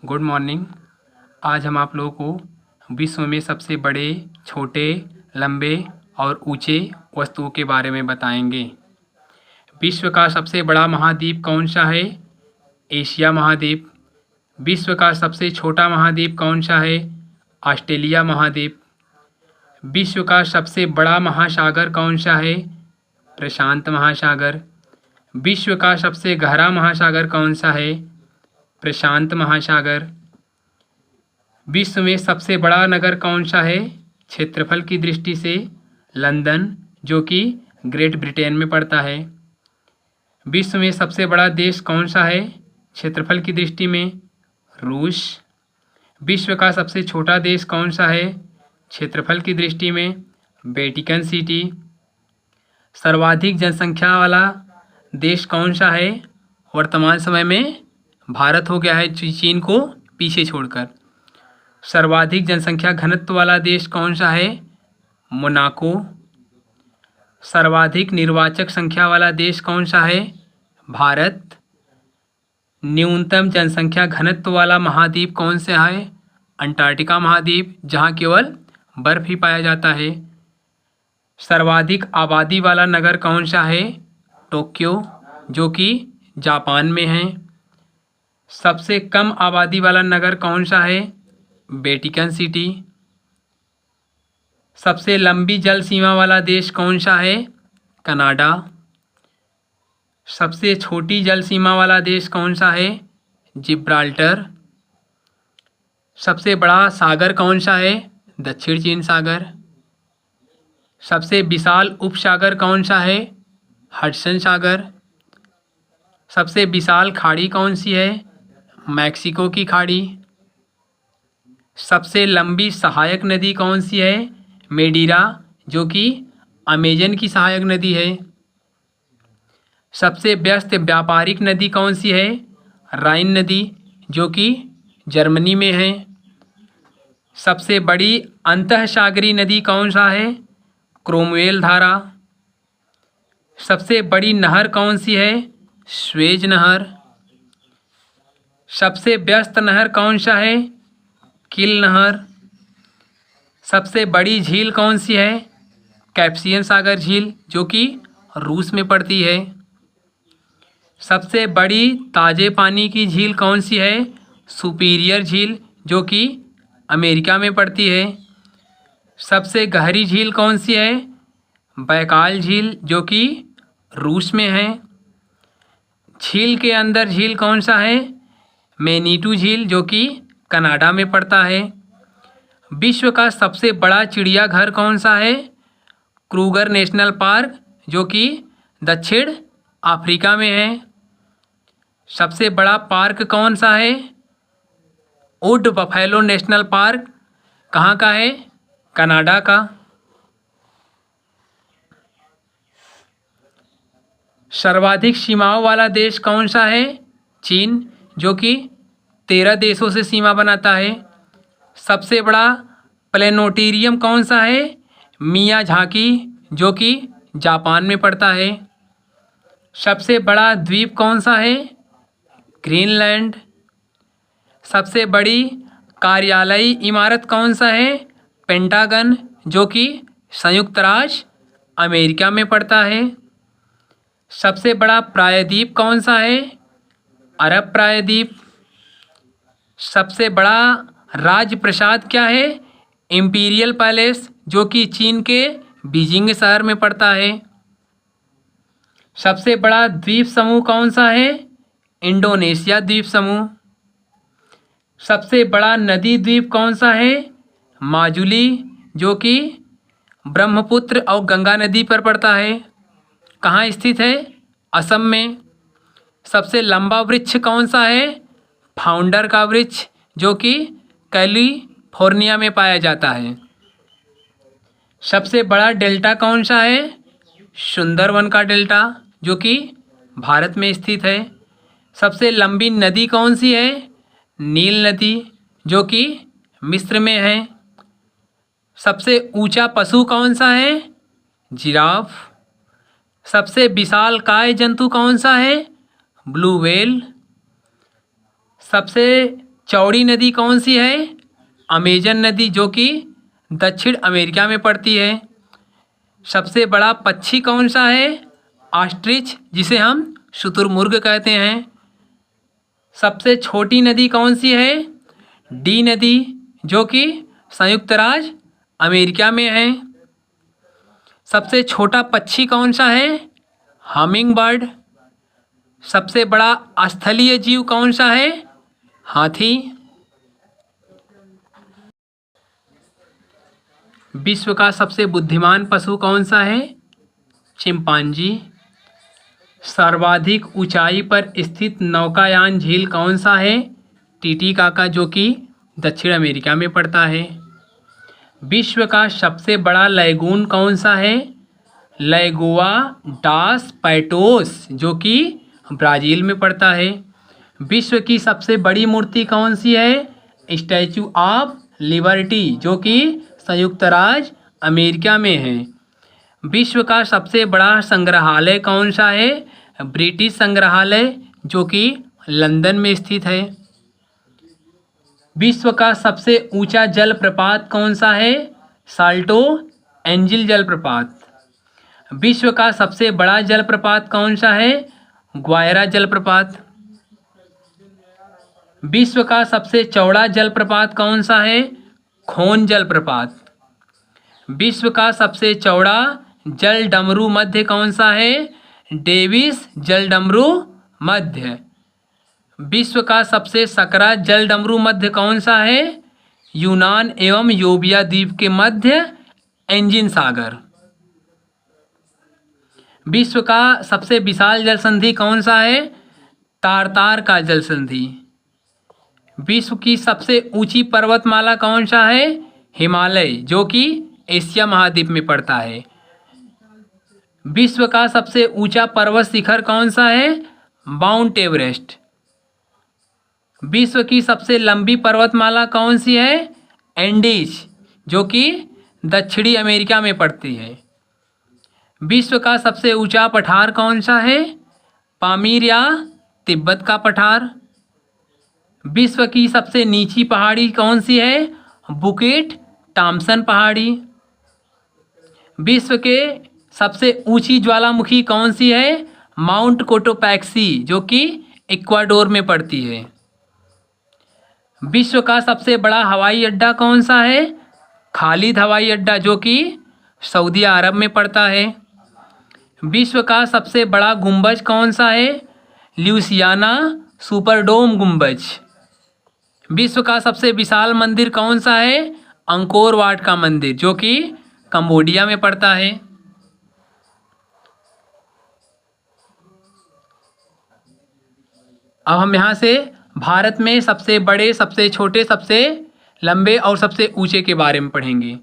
Good morning. आज हम आप लोगों को विश्व में सबसे बड़े, छोटे, लंबे और ऊंचे वस्तुओं के बारे में बताएंगे। विश्व का सबसे बड़ा महाद्वीप कौन सा है? एशिया महाद्वीप। विश्व का सबसे छोटा महाद्वीप कौन सा है? ऑस्ट्रेलिया महाद्वीप। विश्व का सबसे बड़ा महासागर कौन सा है? प्रशांत महासागर। विश्व का सबसे गहरा महासागर कौन सा है? प्रशांत महासागर। विश्व में सबसे बड़ा नगर कौन सा है? क्षेत्रफल की दृष्टि से लंदन, जो कि ग्रेट ब्रिटेन में पड़ता है। विश्व में सबसे बड़ा देश कौन सा है क्षेत्रफल की दृष्टि में? रूस। विश्व का सबसे छोटा देश कौन सा है क्षेत्रफल की दृष्टि में? Vatican city. सर्वाधिक जनसंख्या वाला देश कौन सा है? वर्तमान समय में भारत हो गया है, चीन को पीछे छोड़कर। सर्वाधिक जनसंख्या घनत्व वाला देश कौन सा है? मोनाको। सर्वाधिक निर्वाचक संख्या वाला देश कौन सा है? भारत। न्यूनतम जनसंख्या घनत्व वाला महाद्वीप कौन सा है? अंटार्कटिका महाद्वीप, जहाँ केवल बर्फ ही पाया जाता है। सर्वाधिक आबादी वाला नगर कौन सा है? टोक्यो, जो कि जापान में है। सबसे कम आबादी वाला नगर कौन सा है? Vatican city. सबसे लंबी जल सीमा वाला देश कौन सा है? कनाडा। सबसे छोटी जल सीमा वाला देश कौन सा है? जिब्राल्टर। सबसे बड़ा सागर कौन सा है? दक्षिण चीन सागर। सबसे विशाल उपसागर कौन सा है? हडसन सागर। सबसे विशाल खाड़ी कौन सी है? मैक्सिको की खाड़ी। सबसे लंबी सहायक नदी कौन सी है? मेडीरा, जो कि अमेजन की सहायक नदी है। सबसे व्यस्त व्यापारिक नदी कौन सी है? राइन नदी, जो कि जर्मनी में है। सबसे बड़ी अंतःसागरीय नदी कौन सा है? क्रोमवेल धारा। सबसे बड़ी नहर कौन सी है? स्वेज नहर। सबसे व्यस्त नहर कौन सा है? किल नहर। सबसे बड़ी झील कौन सी है? कैस्पियन सागर झील, जो कि रूस में पड़ती है। सबसे बड़ी ताजे पानी की झील कौन सी है? सुपीरियर झील, जो कि अमेरिका में पड़ती है। सबसे गहरी झील कौन सी है? बैकाल झील, जो कि रूस में है। झील के अंदर झील कौन सा है? मैनीटू झील, जो कि कनाडा में पड़ता है। विश्व का सबसे बड़ा चिड़ियाघर कौन सा है? क्रूगर नेशनल पार्क, जो कि दक्षिण अफ्रीका में है। सबसे बड़ा पार्क कौन सा है? वुड बफेलो नेशनल पार्क, कहाँ का है? कनाडा का। सर्वाधिक सीमाओं वाला देश कौन सा है? चीन, जो कि 13 देशों से सीमा बनाता है। सबसे बड़ा प्लेनेटोरियम कौन सा है? मियाजाकी, जो कि जापान में पड़ता है। सबसे बड़ा द्वीप कौन सा है? ग्रीनलैंड। सबसे बड़ी कार्यालयी इमारत कौन सा है? पेंटागन, जो कि संयुक्त राष्ट्र अमेरिका में पड़ता है। सबसे बड़ा प्रायद्वीप कौन सा है? अरब प्रायद्वीप। सबसे बड़ा राजप्रासाद क्या है? इंपीरियल पैलेस, जो कि चीन के बीजिंग शहर में पड़ता है। सबसे बड़ा द्वीप समूह कौन सा है? इंडोनेशिया द्वीप समूह। सबसे बड़ा नदी द्वीप कौन सा है? माजुली, जो कि ब्रह्मपुत्र और गंगा नदी पर पड़ता है। कहाँ स्थित है? असम में। सबसे लंबा वृक्ष कौन सा है? फाउंडर का वृक्ष, जो कि कैलिफोर्निया में पाया जाता है। सबसे बड़ा डेल्टा कौन सा है? सुंदरवन का डेल्टा, जो कि भारत में स्थित है। सबसे लंबी नदी कौन सी है? नील नदी, जो कि मिस्र में है। सबसे ऊंचा पशु कौन सा है? जिराफ। सबसे विशालकाय जंतु कौन सा है? Blue whale. सबसे चौड़ी नदी कौन सी है? अमेजन नदी, जो कि दक्षिण अमेरिका में पड़ती है। सबसे बड़ा पक्षी कौन सा है? ऑस्ट्रिच, जिसे हम शुतुरमुर्ग कहते हैं। सबसे छोटी नदी कौन सी है? डी नदी, जो कि संयुक्त राज्य अमेरिका में है। सबसे छोटा पक्षी कौन सा है? Humming bird. सबसे बड़ा स्थलीय जीव कौन सा है? हाथी। विश्व का सबसे बुद्धिमान पशु कौन सा है? चिंपांजी। सर्वाधिक ऊंचाई पर स्थित नौकायान झील कौन सा है? टीटीकाका, जो कि दक्षिण अमेरिका में पड़ता है। विश्व का सबसे बड़ा लैगून कौन सा है? लैगोआ डास पैटोस, जो कि ब्राज़ील में पड़ता है। विश्व की सबसे बड़ी मूर्ति कौन सी है? स्टैचू ऑफ लिबर्टी, जो कि संयुक्त राज्य अमेरिका में है। विश्व का सबसे बड़ा संग्रहालय कौन सा है? ब्रिटिश संग्रहालय, जो कि लंदन में स्थित है। विश्व का सबसे ऊंचा जलप्रपात कौन सा है? साल्टो एंजिल जलप्रपात। विश्व का सबसे बड़ा जलप्रपात कौन सा है? ग्वायरा जलप्रपात। विश्व का सबसे चौड़ा जलप्रपात कौन सा है? खोन जलप्रपात। विश्व का सबसे चौड़ा जल डमरू मध्य कौन सा है? डेविस जल डमरू मध्य। विश्व का सबसे सकरा जल डमरू मध्य कौन सा है? यूनान एवं योबिया द्वीप के मध्य एंजिन सागर। विश्व का सबसे विशाल जल संधि कौन सा है? तारतार का जल संधि। विश्व की सबसे ऊंची पर्वतमाला कौन सा है? हिमालय, जो कि एशिया महाद्वीप में पड़ता है। विश्व का सबसे ऊंचा पर्वत शिखर कौन सा है? Mount Everest. विश्व की सबसे लंबी पर्वतमाला कौन सी है? एंडीज, जो कि दक्षिणी अमेरिका में पड़ती है। विश्व का सबसे ऊंचा पठार कौन सा है? पामीर या तिब्बत का पठार। विश्व की सबसे नीची पहाड़ी कौन सी है? बुकेट टॉम्सन पहाड़ी। विश्व के सबसे ऊंची ज्वालामुखी कौन सी है? माउंट कोटोपैक्सी, जो कि इक्वाडोर में पड़ती है। विश्व का सबसे बड़ा हवाई अड्डा कौन सा है? खालिद हवाई अड्डा, जो कि सऊदी अरब में पड़ता है। विश्व का सबसे बड़ा गुंबज कौन सा है? ल्यूसियाना सुपरडोम गुंबज। विश्व का सबसे विशाल मंदिर कौन सा है? अंकोर वाट का मंदिर, जो कि कंबोडिया में पड़ता है। अब हम यहाँ से भारत में सबसे बड़े, सबसे छोटे, सबसे लंबे और सबसे ऊंचे के बारे में पढ़ेंगे।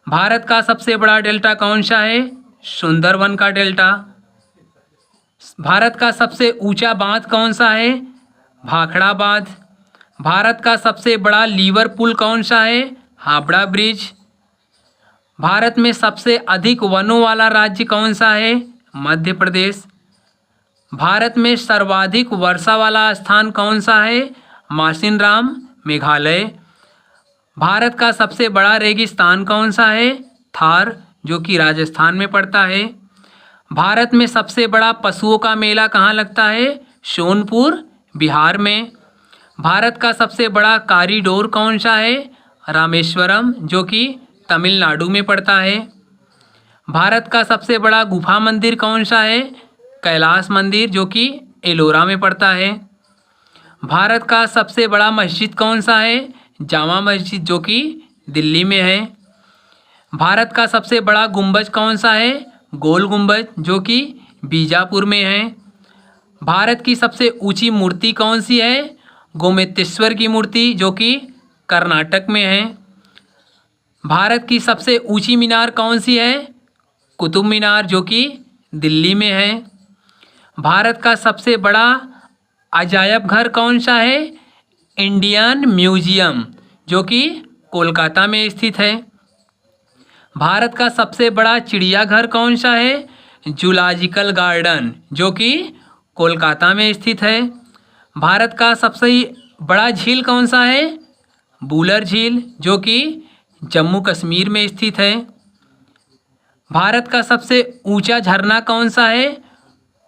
भारत का सबसे बड़ा डेल्टा कौन सा है? सुंदरवन का डेल्टा। भारत का सबसे ऊंचा बांध कौन सा है? भाखड़ा बांध। भारत का सबसे बड़ा लीवर पुल कौन सा है? हावड़ा ब्रिज। भारत में सबसे अधिक वनों वाला राज्य कौन सा है? मध्य प्रदेश। भारत में सर्वाधिक वर्षा वाला स्थान कौन सा है? मासिनराम, मेघालय। भारत का सबसे बड़ा रेगिस्तान कौन सा है? थार, जो कि राजस्थान में पड़ता है। भारत में सबसे बड़ा पशुओं का मेला कहाँ लगता है? सोनपुर, बिहार में। भारत का सबसे बड़ा कॉरिडोर कौन सा है? रामेश्वरम, जो कि तमिलनाडु में पड़ता है। भारत का सबसे बड़ा गुफा मंदिर कौन सा है? कैलाश मंदिर, जो कि एलोरा में पड़ता है। भारत का सबसे बड़ा मस्जिद कौन सा है? जामा मस्जिद, जो कि दिल्ली में है। भारत का सबसे बड़ा गुंबज कौन सा है? गोल गुंबज, जो कि बीजापुर में है। भारत की सबसे ऊंची मूर्ति कौन सी है? गोमतेश्वर की मूर्ति, जो कि कर्नाटक में है। भारत की सबसे ऊंची मीनार कौन सी है? कुतुब मीनार, जो कि दिल्ली में है। भारत का सबसे बड़ा अजायब घर कौन सा है? इंडियन म्यूजियम, जो कि कोलकाता में स्थित है। भारत का सबसे बड़ा चिड़ियाघर कौन सा है? जूलॉजिकल गार्डन, जो कि कोलकाता में स्थित है। भारत का सबसे बड़ा झील कौन सा है? वुलर झील, जो कि जम्मू कश्मीर में स्थित है। भारत का सबसे ऊंचा झरना कौन सा है?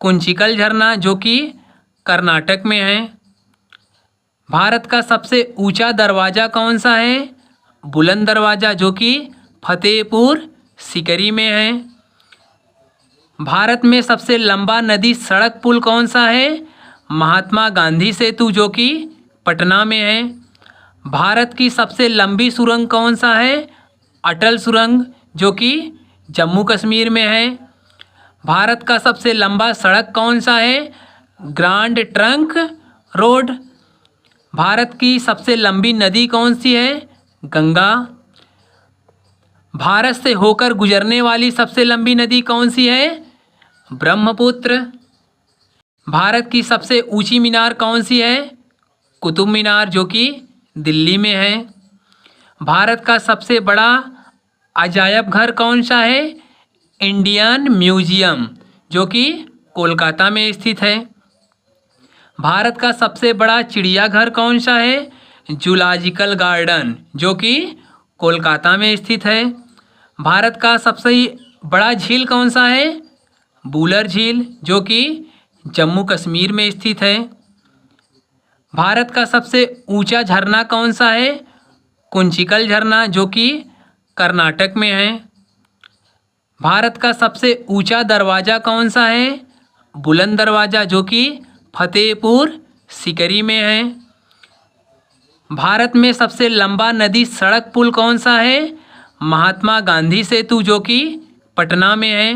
कुंचिकल झरना, जो कि कर्नाटक में है। भारत का सबसे ऊंचा दरवाज़ा कौन सा है? बुलंद दरवाज़ा, जो कि फतेहपुर सीकरी में है। भारत में सबसे लंबा नदी सड़क पुल कौन सा है? महात्मा गांधी सेतु, जो कि पटना में है। भारत की सबसे लंबी सुरंग कौन सा है? अटल सुरंग, जो कि जम्मू कश्मीर में है। भारत का सबसे लंबा सड़क कौन सा है? Grand trunk road. भारत की सबसे लंबी नदी कौन सी है? गंगा। भारत से होकर गुजरने वाली सबसे लंबी नदी कौन सी है? ब्रह्मपुत्र। भारत की सबसे ऊंची मीनार कौन सी है? कुतुब मीनार, जो कि दिल्ली में है। भारत का सबसे बड़ा अजायब घर कौन सा है? इंडियन म्यूजियम, जो कि कोलकाता में स्थित है। भारत का सबसे बड़ा चिड़ियाघर कौन सा है? जूलॉजिकल गार्डन, जो कि कोलकाता में स्थित है। भारत का सबसे बड़ा झील कौन सा है? वुलर झील, जो कि जम्मू कश्मीर में स्थित है। भारत का सबसे ऊंचा झरना कौन सा है? कुंचिकल झरना, जो कि कर्नाटक में है। भारत का सबसे ऊंचा दरवाज़ा कौन सा है? बुलंद दरवाज़ा, जो कि फतेहपुर सीकरी में है। भारत में सबसे लंबा नदी सड़क पुल कौन सा है? महात्मा गांधी सेतु, जो कि पटना में है।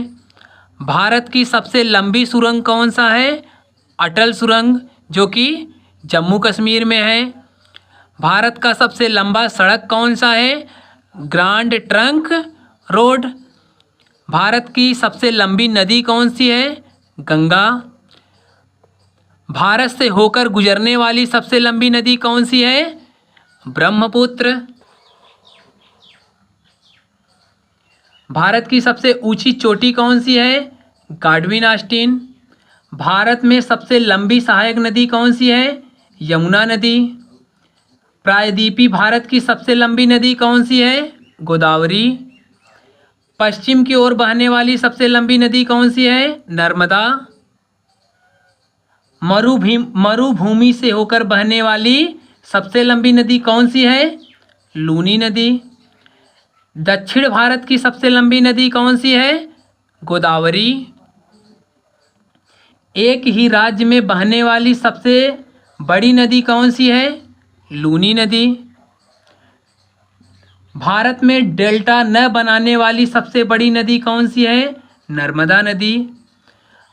भारत की सबसे लंबी सुरंग कौन सा है? अटल सुरंग, जो कि जम्मू कश्मीर में है। भारत का सबसे लंबा सड़क कौन सा है? Grand trunk road. भारत की सबसे लंबी नदी कौन सी है? गंगा। भारत से होकर गुजरने वाली सबसे लंबी नदी कौन सी है? ब्रह्मपुत्र। भारत की सबसे ऊंची चोटी कौन सी है? गाडविन ऑस्टिन। भारत में सबसे लंबी सहायक नदी कौन सी है? यमुना नदी। प्रायद्वीपीय भारत की सबसे लंबी नदी कौन सी है? गोदावरी। पश्चिम की ओर बहने वाली सबसे लंबी नदी कौन सी है? नर्मदा। मरुभूमि से होकर बहने वाली सबसे लंबी नदी कौन सी है? लूनी नदी। दक्षिण भारत की सबसे लंबी नदी कौन सी है? गोदावरी। एक ही राज्य में बहने वाली सबसे बड़ी नदी कौन सी है? लूनी नदी। भारत में डेल्टा न बनाने वाली सबसे बड़ी नदी कौन सी है? नर्मदा नदी।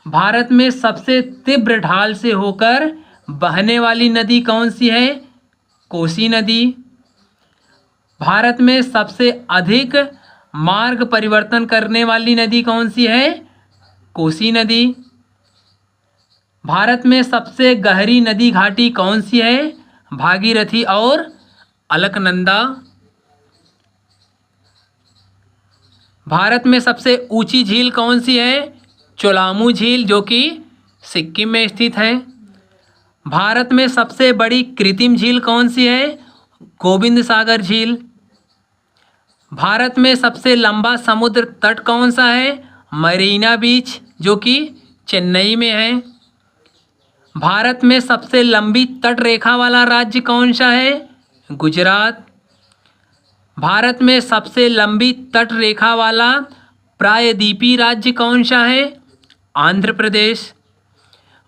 भारत में सबसे तीव्र ढाल से होकर बहने वाली नदी कौन सी है? कोसी नदी। भारत में सबसे अधिक मार्ग परिवर्तन करने वाली नदी कौन सी है? कोसी नदी। भारत में सबसे गहरी नदी घाटी कौन सी है? भागीरथी और अलकनंदा। भारत में सबसे ऊंची झील कौन सी है? चोलामू झील, जो कि सिक्किम में स्थित है। भारत में सबसे बड़ी कृत्रिम झील कौन सी है? गोविंद सागर झील। भारत में सबसे लंबा समुद्र तट कौन सा है? मरीना बीच, जो कि चेन्नई में है। भारत में सबसे लंबी तट रेखा वाला राज्य कौन सा है? गुजरात। भारत में सबसे लंबी तट रेखा वाला प्रायद्वीपीय राज्य कौन सा है? आंध्र प्रदेश।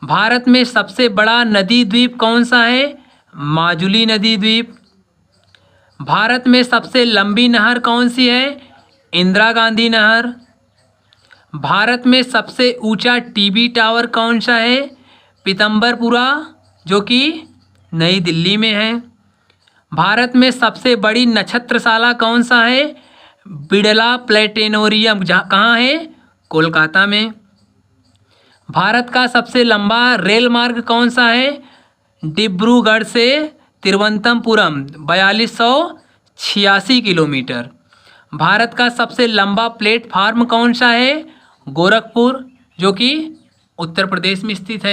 भारत में सबसे बड़ा नदी द्वीप कौन सा है? माजुली नदी द्वीप। भारत में सबसे लंबी नहर कौन सी है? इंदिरा गांधी नहर। भारत में सबसे ऊंचा टीवी टावर कौन सा है? पीतम्बरपुरा, जो कि नई दिल्ली में है। भारत में सबसे बड़ी नक्षत्रशाला कौन सा है? बिड़ला प्लेनेटोरियम, जहाँ कहाँ है? कोलकाता में। भारत का सबसे लंबा रेल मार्ग कौन सा है? डिब्रूगढ़ से तिरुवनंतपुरम 4286 किलोमीटर। भारत का सबसे लंबा प्लेटफार्म कौन सा है? गोरखपुर, जो कि उत्तर प्रदेश में स्थित है।